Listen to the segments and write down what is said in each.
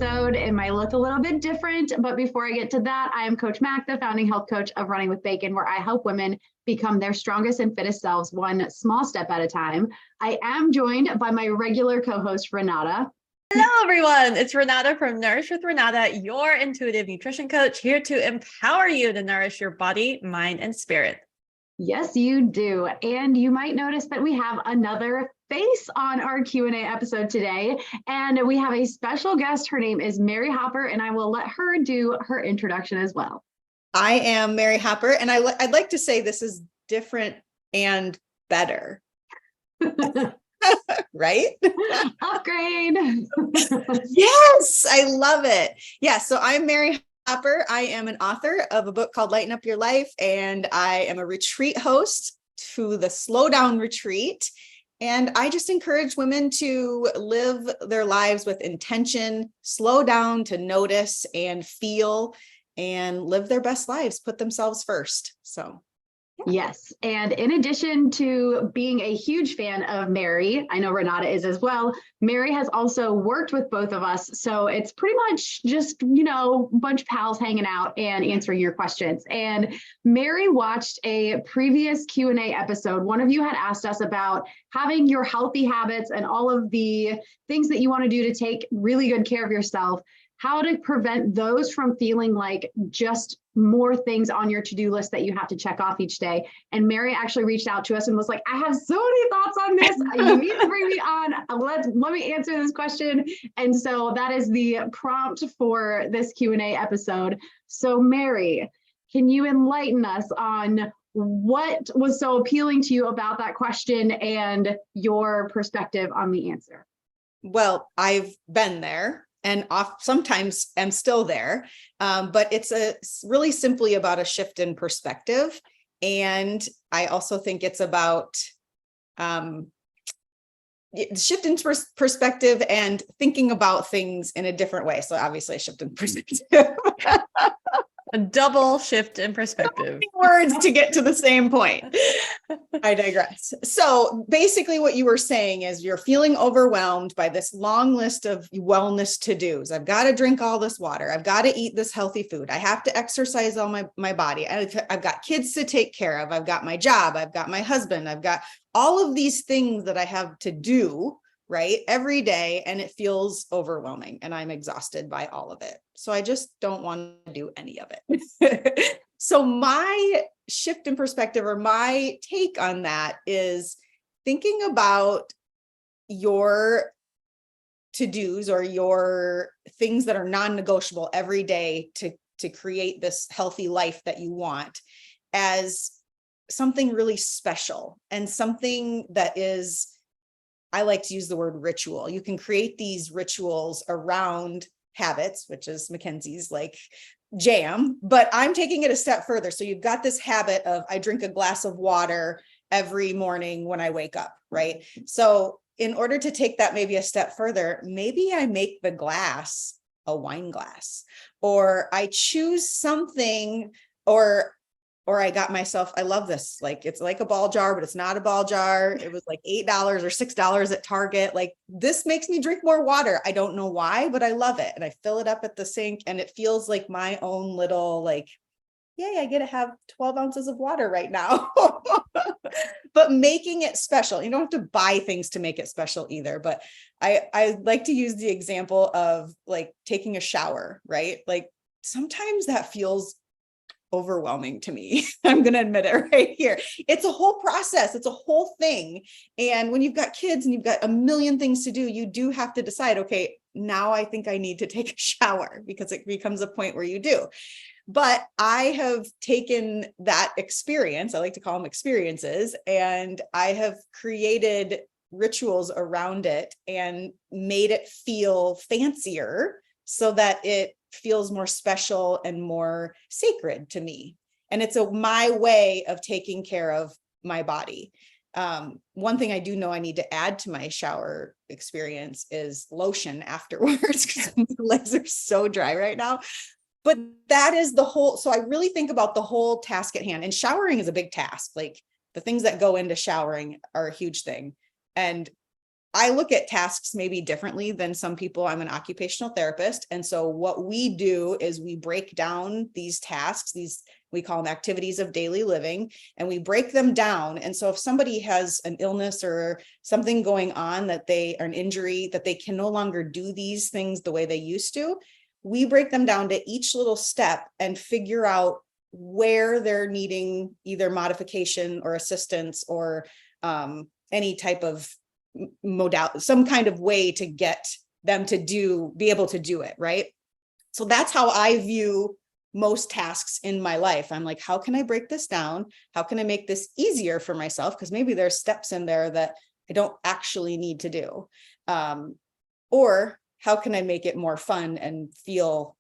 episode. It might look a little bit different, but before I get to that, I am Coach Mack, the founding health coach of Running with Bacon, where I help women become their strongest and fittest selves one small step at a time. I am joined by my regular co-host, Renata. Hello, everyone. It's Renata from Nourish with Renata, your intuitive nutrition coach, here to empower you to nourish your body, mind, and spirit. Yes, you do. And you might notice that we have another face on our Q&A episode today. And we have a special guest. Her name is Mary Hopper, and I will let her do her introduction as well. I am Mary Hopper, and I'd like to say this is different and better. Right? Upgrade. Yes, I love it. Yeah, so I'm Mary Hopper. I am an author of a book called Lighten Up Your Life, and I am a retreat host to the Slow Down Retreat. And I just encourage women to live their lives with intention, slow down to notice and feel, and live their best lives, put themselves first. So. Yes. And in addition to being a huge fan of Mary, I know Renata is as well, Mary has also worked with both of us. So it's pretty much just, a bunch of pals hanging out and answering your questions. And Mary watched a previous Q&A episode. One of you had asked us about having your healthy habits and all of the things that you want to do to take really good care of yourself, how to prevent those from feeling like just more things on your to-do list that you have to check off each day. And Mary actually reached out to us and was like, I have so many thoughts on this. You need to bring me on. Let me answer this question. And so that is the prompt for this Q&A episode. So Mary, can you enlighten us on what was so appealing to you about that question and your perspective on the answer? Well, I've been there. And sometimes I'm still there, but it's really simply about a shift in perspective. And I also think it's about shift in perspective and thinking about things in a different way. So obviously a shift in perspective. A double shift in perspective. Words to get to the same point. I digress. So basically what you were saying is you're feeling overwhelmed by this long list of wellness to-dos. I've got to drink all this water. I've got to eat this healthy food. I have to exercise all my body. I've got kids to take care of. I've got my job. I've got my husband. I've got all of these things that I have to do, right, every day, and it feels overwhelming and I'm exhausted by all of it. So I just don't want to do any of it. So my shift in perspective, or my take on that, is thinking about your to-dos or your things that are non-negotiable every day to create this healthy life that you want as something really special and something that is, I like to use the word ritual. You can create these rituals around habits, which is Mackenzie's like jam, but I'm taking it a step further. So you've got this habit of, I drink a glass of water every morning when I wake up, right? So in order to take that maybe a step further, maybe I make the glass a wine glass, or I choose something, or I got myself, I love this. Like, it's like a ball jar, but it's not a ball jar. It was like $8 or $6 at Target. Like, this makes me drink more water. I don't know why, but I love it. And I fill it up at the sink and it feels like my own little, like, yay, I get to have 12 ounces of water right now. But making it special, you don't have to buy things to make it special either. But I like to use the example of like taking a shower, right? Like, sometimes that feels overwhelming to me. I'm going to admit it right here. It's a whole process. It's a whole thing. And when you've got kids and you've got a million things to do, you do have to decide, okay, now I think I need to take a shower, because it becomes a point where you do. But I have taken that experience, I like to call them experiences, and I have created rituals around it and made it feel fancier so that it feels more special and more sacred to me. And it's my way of taking care of my body. One thing I do know I need to add to my shower experience is lotion afterwards, because my legs are so dry right now. But that is the whole, so I really think about the whole task at hand. And showering is a big task. Like, the things that go into showering are a huge thing. And I look at tasks maybe differently than some people. I'm an occupational therapist. And so what we do is we break down these tasks, we call them activities of daily living, and we break them down. And so if somebody has an illness or something going on or an injury that they can no longer do these things the way they used to, we break them down to each little step and figure out where they're needing either modification or assistance or any type of modality, some kind of way to get them to be able to do it. Right. So that's how I view most tasks in my life. I'm like, how can I break this down? How can I make this easier for myself? Because maybe there's steps in there that I don't actually need to do. Or how can I make it more fun and feel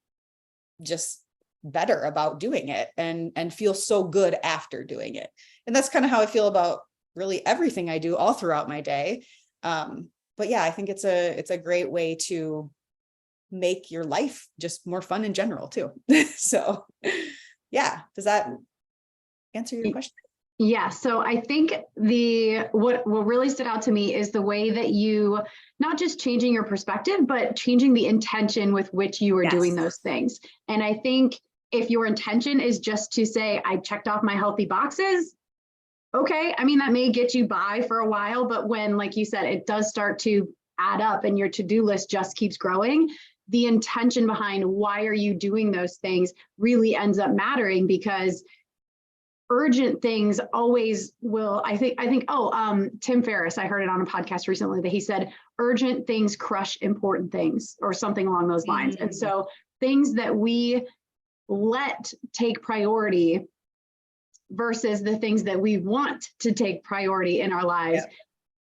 just better about doing it and feel so good after doing it? And that's kind of how I feel about really everything I do all throughout my day. But yeah, I think it's a great way to make your life just more fun in general too. So yeah, does that answer your question? Yeah. So I think what really stood out to me is the way that you not just changing your perspective, but changing the intention with which you are doing those things. And I think if your intention is just to say, I checked off my healthy boxes, okay, I mean, that may get you by for a while, but when, like you said, it does start to add up and your to-do list just keeps growing, the intention behind why are you doing those things really ends up mattering, because urgent things always will. I think, Tim Ferriss, I heard it on a podcast recently that he said, urgent things crush important things, or something along those lines. And so things that we let take priority versus the things that we want to take priority in our lives,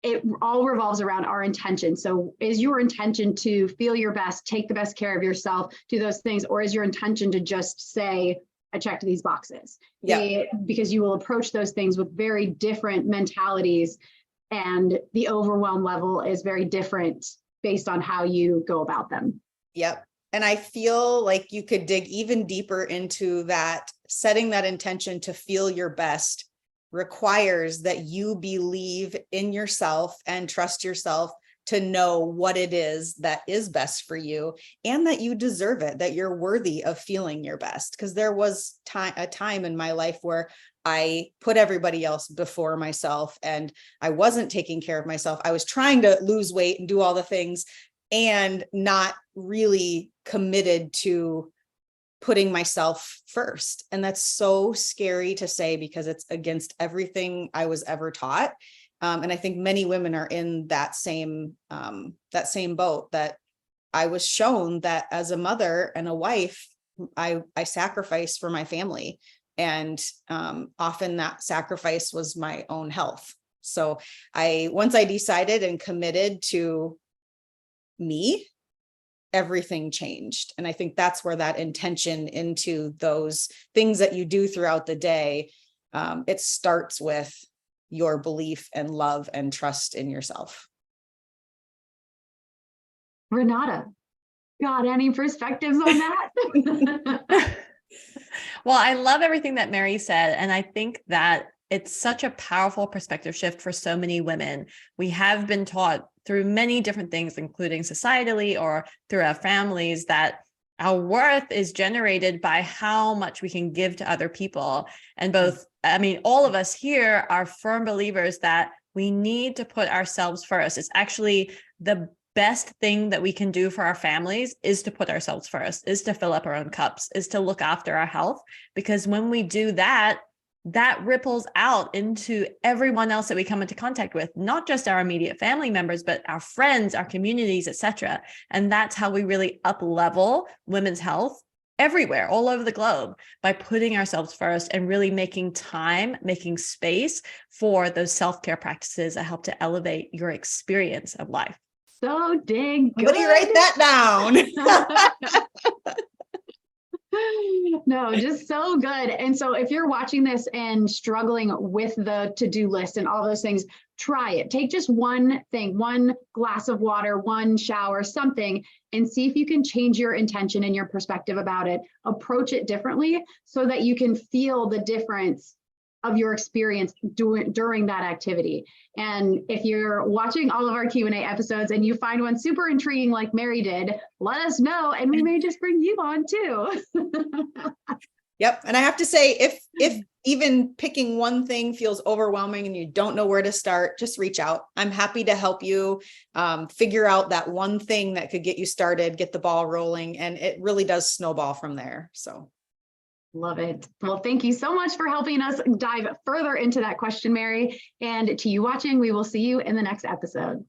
it all revolves around our intention. So is your intention to feel your best, take the best care of yourself, do those things, or is your intention to just say, I checked these boxes? Because you will approach those things with very different mentalities, and the overwhelm level is very different based on how you go about them. Yep. And I feel like you could dig even deeper into that. Setting that intention to feel your best requires that you believe in yourself and trust yourself to know what it is that is best for you, and that you deserve it, that you're worthy of feeling your best. Because there was a time in my life where I put everybody else before myself, and I wasn't taking care of myself. I was trying to lose weight and do all the things and not really committed to putting myself first. And that's so scary to say, because it's against everything I was ever taught. And I think many women are in that same boat, that I was shown that as a mother and a wife, I sacrifice for my family. And often that sacrifice was my own health. So once I decided and committed to me, everything changed. And I think that's where that intention into those things that you do throughout the day, it starts with your belief and love and trust in yourself. Renata, got any perspectives on that? Well, I love everything that Mary said. And I think that it's such a powerful perspective shift for so many women. We have been taught through many different things, including societally or through our families, that our worth is generated by how much we can give to other people. And all of us here are firm believers that we need to put ourselves first. It's actually the best thing that we can do for our families is to put ourselves first, is to fill up our own cups, is to look after our health. Because when we do that, that ripples out into everyone else that we come into contact with, not just our immediate family members, but our friends, our communities, etc. And that's how we really up-level women's health everywhere, all over the globe, by putting ourselves first and really making time, making space for those self-care practices that help to elevate your experience of life. So dang good. Somebody write that down. No, just so good. And so if you're watching this and struggling with the to-do list and all those things, try it. Take just one thing, one glass of water, one shower, something, and see if you can change your intention and your perspective about it. Approach it differently so that you can feel the difference of your experience during that activity. And if you're watching all of our Q&A episodes and you find one super intriguing like Mary did, let us know and we may just bring you on too. Yep. And I have to say, if even picking one thing feels overwhelming and you don't know where to start, just reach out. I'm happy to help you figure out that one thing that could get you started, get the ball rolling, and it really does snowball from there. So. Love it. Well, thank you so much for helping us dive further into that question, Mary. And to you watching, we will see you in the next episode.